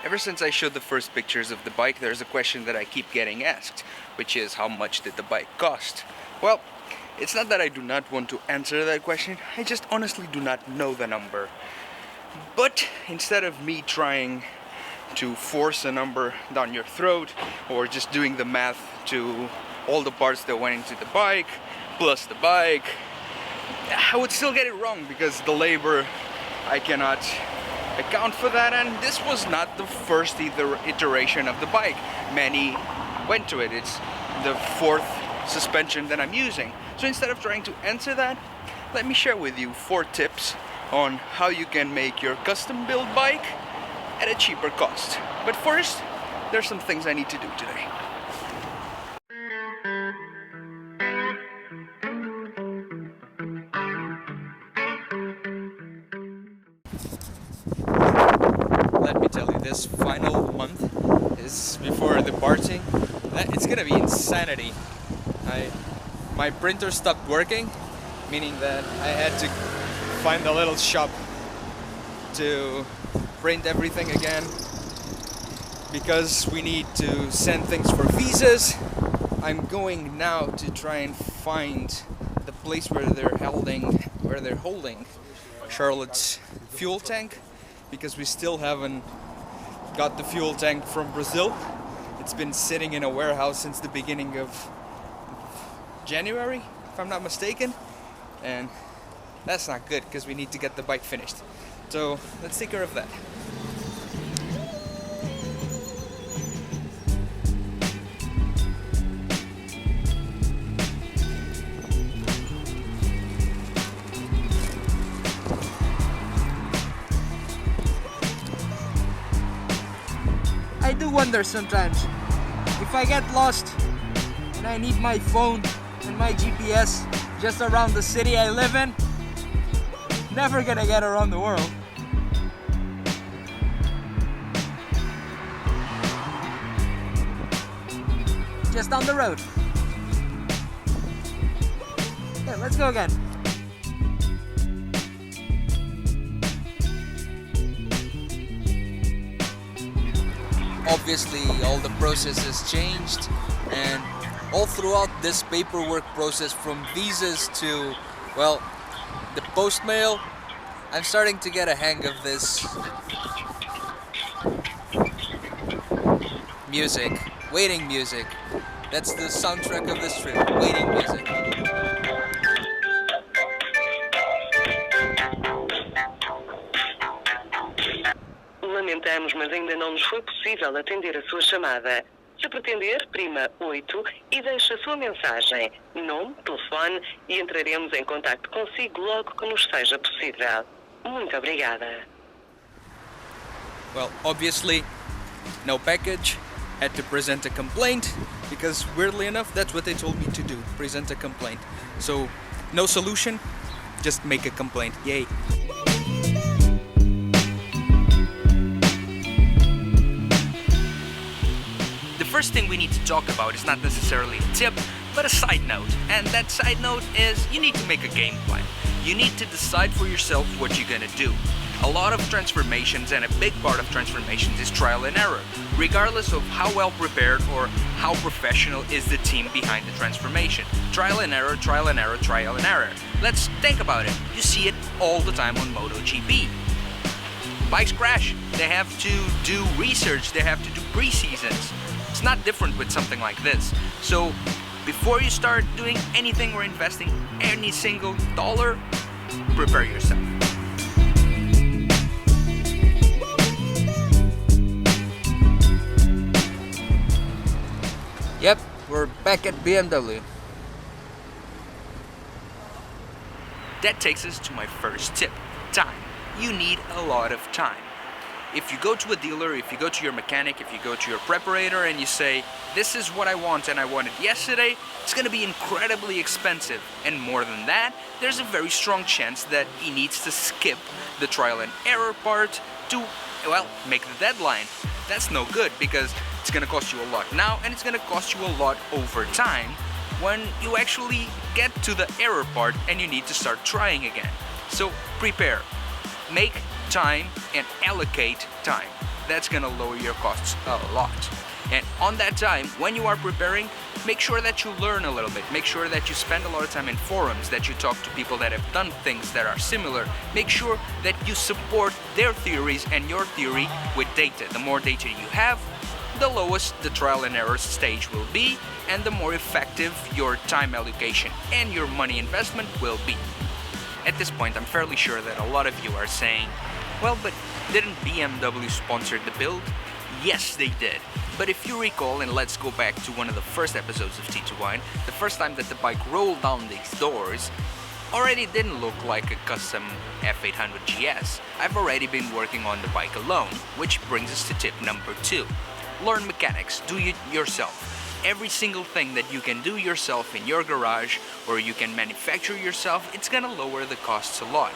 Ever since I showed the first pictures of the bike, there's a question that I keep getting asked, which is how much did the bike cost? Well, it's not that I do not want to answer that question, I just honestly do not know the number. But instead of me trying to force a number down your throat, or just doing the math to all the parts that went into the bike, plus the bike, I would still get it wrong because the labor, I cannot account for that, and this was not the first iteration of the bike. Many went to it. It's the fourth suspension that I'm using. So instead of trying to answer that, let me share with you 4 tips on how you can make your custom build bike at a cheaper cost. But first, there's some things I need to do today. Let me tell you, this final month is before departing. It's gonna be insanity. My printer stopped working, meaning that I had to find a little shop to print everything again because we need to send things for visas. I'm going now to try and find the place where they're holding Charlotte's fuel tank, because we still haven't got the fuel tank from Brazil. It's been sitting in a warehouse since the beginning of January, if I'm not mistaken, and that's not good because we need to get the bike finished. So let's take care of that. I do wonder sometimes if I get lost and I need my phone and my GPS just around the city I live in, never gonna get around the world. Just down the road. Yeah, let's go again. Obviously, all the process has changed, and all throughout this paperwork process, from visas to, well, the post mail, I'm starting to get a hang of this music, waiting music. That's the soundtrack of this trip, waiting music. Lamentamos, mas ainda não nos foi possível atender a sua chamada. Se pretender, prima 8 e deixe a sua mensagem, nome, telefone e entraremos em contacto consigo logo que nos seja possível. Muito obrigada. Well, obviously, no package. Had to present a complaint because, weirdly enough, that's what they told me to do, present a complaint. So, no solution, just make a complaint. Yay. The first thing we need to talk about is not necessarily a tip, but a side note. And that side note is you need to make a game plan. You need to decide for yourself what you're gonna do. A lot of transformations, and a big part of transformations, is trial and error, regardless of how well prepared or how professional is the team behind the transformation. Trial and error, trial and error, trial and error. Let's think about it. You see it all the time on MotoGP. Bikes crash. They have to do research. They have to do pre-seasons. It's not different with something like this. So before you start doing anything or investing any single dollar, prepare yourself. Yep, we're back at BMW. That takes us to my first tip, time. You need a lot of time. If you go to a dealer, if you go to your mechanic, if you go to your preparator and you say, this is what I want and I want it yesterday, it's going to be incredibly expensive. And more than that, there's a very strong chance that he needs to skip the trial and error part to, well, make the deadline. That's no good because it's going to cost you a lot now and it's going to cost you a lot over time when you actually get to the error part and you need to start trying again. So prepare. Make time and allocate time. that's gonna lower your costs a lot. And on that time, when you are preparing, make sure that you learn a little bit. Make sure that you spend a lot of time in forums, that you talk to people that have done things that are similar. Make sure that you support their theories and your theory with data. The more data you have, the lowest the trial and error stage will be, and the more effective your time allocation and your money investment will be. At this point, I'm fairly sure that a lot of you are saying, well, but didn't BMW sponsor the build? Yes, they did. But if you recall, and let's go back to one of the first episodes of T2Wine, the first time that the bike rolled down these doors already didn't look like a custom F800 GS. I've already been working on the bike alone, which brings us to tip number 2. Learn mechanics, do it yourself. Every single thing that you can do yourself in your garage or you can manufacture yourself, it's gonna lower the costs a lot.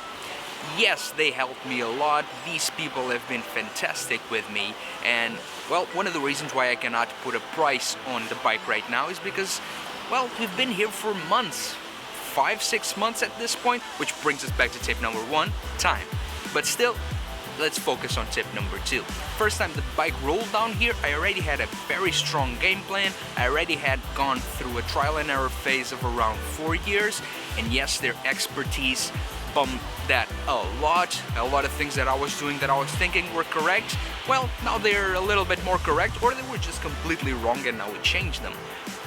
Yes, they helped me a lot. These people have been fantastic with me, and well, one of the reasons why I cannot put a price on the bike right now is because, well, we've been here for months, 5-6 months at this point, which brings us back to tip number 1, time. But still, let's focus on tip number 2. First time the bike rolled down here, I already had a very strong game plan. I already had gone through a trial and error phase of around 4 years, and yes, their expertise bumped that a lot of things that I was doing that I was thinking were correct, well, now they're a little bit more correct, or they were just completely wrong and now we changed them.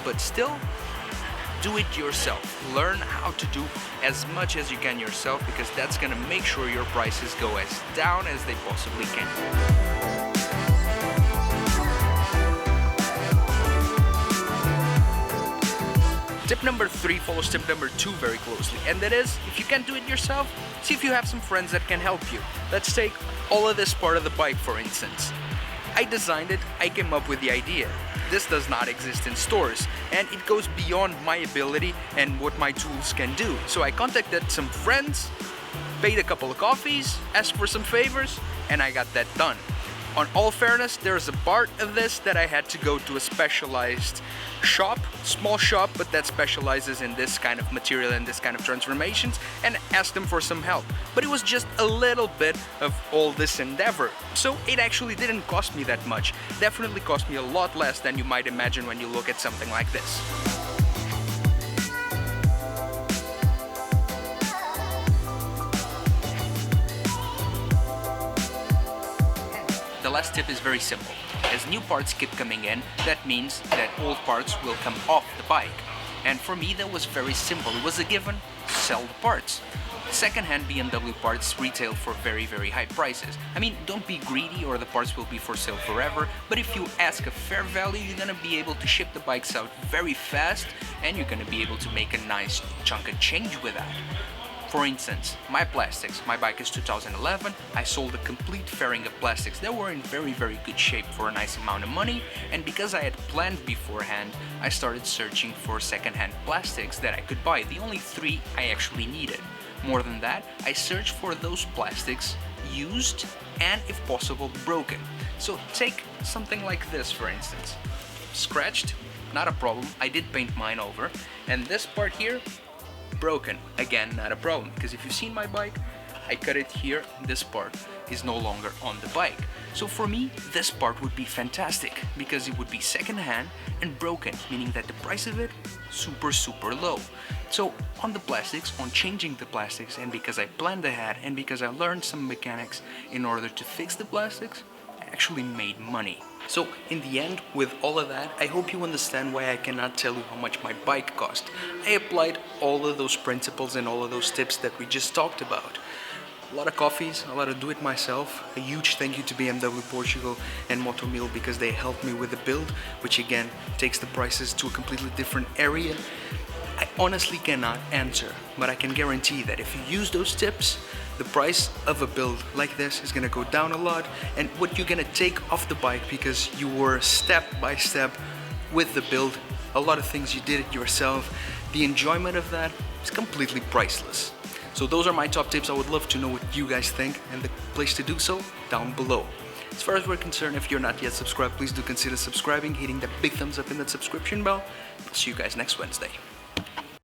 But still, do it yourself. Learn how to do as much as you can yourself, because that's gonna make sure your prices go as down as they possibly can. Tip number 3 follows tip number 2 very closely, and that is, if you can't do it yourself, see if you have some friends that can help you. Let's take all of this part of the bike, for instance. I designed it, I came up with the idea. This does not exist in stores, and it goes beyond my ability and what my tools can do. So I contacted some friends, paid a couple of coffees, asked for some favors, and I got that done. On all fairness, there's a part of this that I had to go to a specialized shop, small shop, but that specializes in this kind of material and this kind of transformations, and ask them for some help. But it was just a little bit of all this endeavor, so it actually didn't cost me that much. Definitely cost me a lot less than you might imagine when you look at something like this. The last tip is very simple. As new parts keep coming in, that means that old parts will come off the bike. And for me, that was very simple. It was a given, sell the parts. Second-hand BMW parts retail for very, very high prices. I mean, don't be greedy or the parts will be for sale forever, but if you ask a fair value, you're gonna be able to ship the bikes out very fast, and you're gonna be able to make a nice chunk of change with that. For instance, my plastics. My bike is 2011. I sold a complete fairing of plastics that were in very, very good shape for a nice amount of money, and because I had planned beforehand, I started searching for second-hand plastics that I could buy. The only 3 I actually needed. More than that, I searched for those plastics used and, if possible, broken. So take something like this, for instance. Scratched, not a problem. I did paint mine over, and this part here, broken. Again, not a problem, because if you've seen my bike, I cut it here. This part is no longer on the bike. So for me, this part would be fantastic, because it would be second-hand and broken, meaning that the price of it, super low. So on the plastics, on changing the plastics, and because I planned ahead, and because I learned some mechanics in order to fix the plastics, I actually made money. So in the end, with all of that, I hope you understand why I cannot tell you how much my bike cost. I applied all of those principles and all of those tips that we just talked about. A lot of coffees, a lot of do-it-myself. A huge thank you to BMW Portugal and Motomil, because they helped me with the build, which again takes the prices to a completely different area. I honestly cannot answer, but I can guarantee that if you use those tips, the price of a build like this is gonna go down a lot, and what you're gonna take off the bike, because you were step by step with the build, a lot of things you did it yourself, the enjoyment of that is completely priceless. So those are my top tips. I would love to know what you guys think, and the place to do so, down below. As far as we're concerned, if you're not yet subscribed, please do consider subscribing, hitting that big thumbs up in that subscription bell. I'll see you guys next Wednesday.